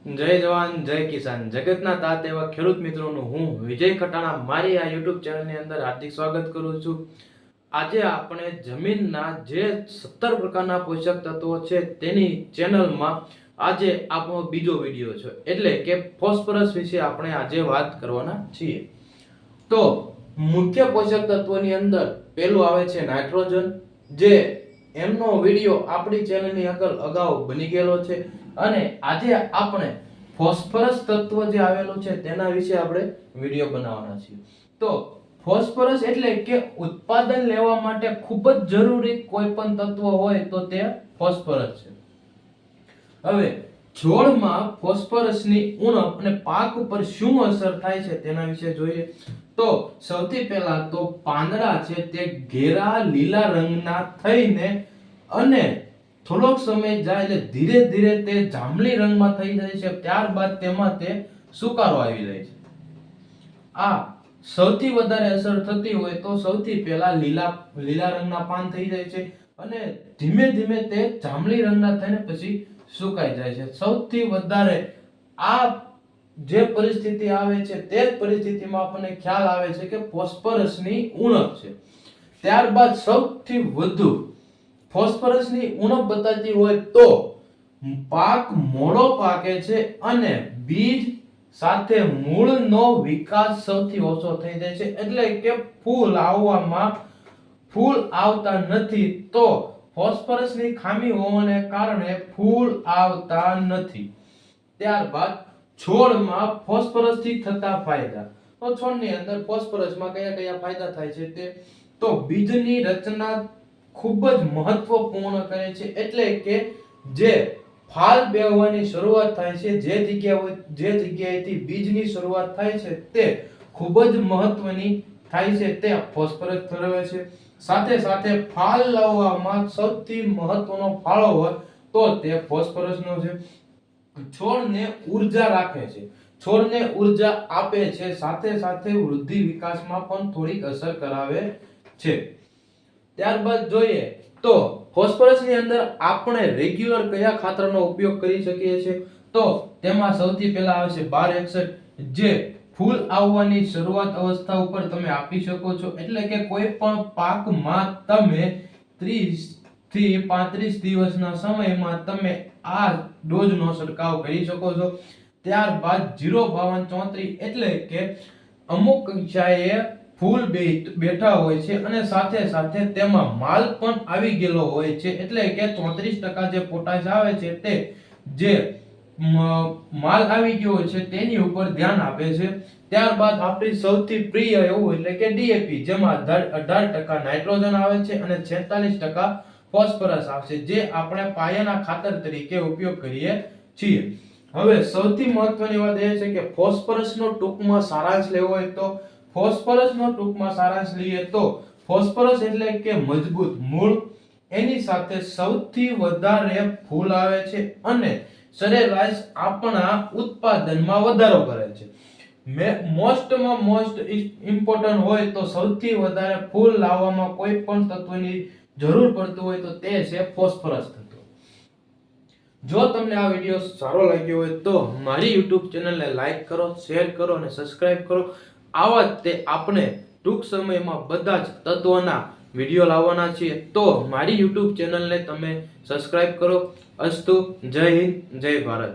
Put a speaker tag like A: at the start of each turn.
A: જય જવાન જય કિસાન જગતના તાત એવા ખેડૂત મિત્રોનું હું વિજય ખટાણા મારી આ યુટ્યુબ ચેનલની અંદર હાર્દિક સ્વાગત કરું છું. આજે આપણે જમીનના જે 17 પ્રકારના પોષક તત્વો છે તેની ચેનલમાં આજે આપણો બીજો વિડિયો છે, એટલે કે ફોસ્ફરસ વિશે આપણે આજે વાત કરવાના છીએ. તો મુખ્ય પોષક તત્વોની અંદર પહેલું આવે છે નાઇટ્રોજન, જે એમનો વિડિયો આપણી ચેનલની અગાઉ બની ગયેલો છે. અને આજે આપણે ફોસ્ફરસ તત્વ જે આવેલું છે તેના વિશે આપણે વિડિયો બનાવવાના છીએ. તો ફોસ્ફરસ એટલે કે ઉત્પાદન લેવા માટે ખૂબ જ જરૂરી કોઈ પણ તત્વ હોય તો તે ફોસ્ફરસ છે. હવે છોડમાં ફોસ્ફરસની ઉણપ અને પાક ઉપર શું અસર થાય છે તેના વિશે જોઈએ. તો સૌથી પહેલા તો પાંદડા છે તે ઘેરા લીલા રંગના થઈને અને થોડોક સમય જાય એટલે ધીરે ધીરે તે જાંબલી રંગમાં થઈ જાય છે. ત્યારબાદ તેમાં તે સુકારો આવી જાય છે. આ સૌથી વધારે અસર થતી હોય તો સૌથી પહેલા લીલા રંગના પાન થઈ જાય છે અને ધીમે ધીમે તે જાંબલી રંગના થઈને પછી સુકાઈ જાય છે. સૌથી વધારે આ જે પરિસ્થિતિ આવે છે તે જ પરિસ્થિતિમાં આપણને ખ્યાલ આવે છે કે ફોસ્ફરસની ઉણપ છે. ત્યારબાદ સૌથી વધુ ફોસ્ફરસની ઉણપ બતાતી હોય તો પાક મોડો પાકે છે અને બીજ સાથે મૂળનો વિકાસ સૌથી ઓછો થઈ જાય છે, એટલે કે ફૂલ આવતા નથી. તો ફોસ્ફરસની ખામી હોવાને કારણે ફૂલ આવતા નથી. ત્યારબાદ છોડમાં ફોસ્ફરસથી થતા ફાયદા. તો છોડની અંદર ફોસ્ફરસમાં કયા કયા ફાયદા થાય છે તે તો બીજની રચના ખૂબ જ મહત્વપૂર્ણ કરે છે, એટલે કે જે ફાલ બેહવાની શરૂઆત થાય છે, જે જગ્યાએથી બીજની શરૂઆત થાય છે તે ખૂબ જ મહત્વની થાય છે, તે ફોસ્ફરસ ધરાવે છે. સાથે સાથે ફાલ લાવવામાં સૌથી મહત્વનો ફાળો હોય તો તે ફોસ્ફરસનો છે. છોડને ઊર્જા રાખે છે, છોડને ઊર્જા આપે છે, સાથે સાથે વૃદ્ધિ વિકાસમાં પણ થોડીક અસર કરાવે છે. ત્યારબાદ જોઈએ તો ફોસ્ફરસની અંદર આપણે રેગ્યુલર કયા ખાતરનો ઉપયોગ કરી શકીએ છીએ. તો તેમાં સૌથી પહેલા આવે છે 1261, જે ફૂલ આવવાની શરૂઆત અવસ્થા ઉપર તમે આપી શકો છો, એટલે કે કોઈ પણ પાકમાં તમે 30 થી 35 દિવસના સમયમાં તમે આ ડોઝનો છંટકાવ કરી શકો છો. ત્યારબાદ 05234, એટલે કે અમુક કક્ષાએ ફૂલ બેઠા હોય છે અને સાથે સાથે તેમાં માલ પણ આવી ગયેલો હોય છે, એટલે કે 34% જે પોટાશ આવે છે તે જે માલ આવી ગયો હોય છે તેની ઉપર ધ્યાન આપે છે. ત્યારબાદ આપણી સૌથી પ્રિય એવું એટલે કે ડીએપી, જેમાં 18% નાઇટ્રોજન આવે છે અને 46% ફોસ્ફરસ આવે છે, જે આપણે પાયાના ખાતર તરીકે ઉપયોગ કરીએ છીએ. હવે સૌથી મહત્વની વાત એ છે કે ફોસ્ફરસનો ટૂંકમાં સારાંશ લેવો હોય તો ફોસ્ફરસનો ટૂંકમાં સારાંશ લઈએ તો ફોસ્ફરસ એટલે કે મજબૂત મૂળ, એની સાથે સૌથી વધારે ફૂલ આવે છે અને સરેરાશ આપણા ઉત્પાદનમાં વધારો કરે છે. મોસ્ટમાં મોસ્ટ ઇમ્પોર્ટન્ટ હોય તો સૌથી વધારે ફૂલ લાવવામાં કોઈ પણ તત્વની જરૂર પડતું હોય તો તે છે ફોસ્ફરસ તત્વ. જો તમને આ વિડિયો સારો લાગ્યો હોય તો મારી YouTube ચેનલને લાઈક કરો, શેર કરો અને સબસ્ક્રાઇબ કરો. આવા જ તે આપણે ટૂંક સમયમાં બધા જ તત્વોના વિડિયો લાવવાના છીએ, તો મારી YouTube ચેનલને તમે સબસ્ક્રાઇબ કરો. અસ્તુ, જય હિન્દ, જય ભારત.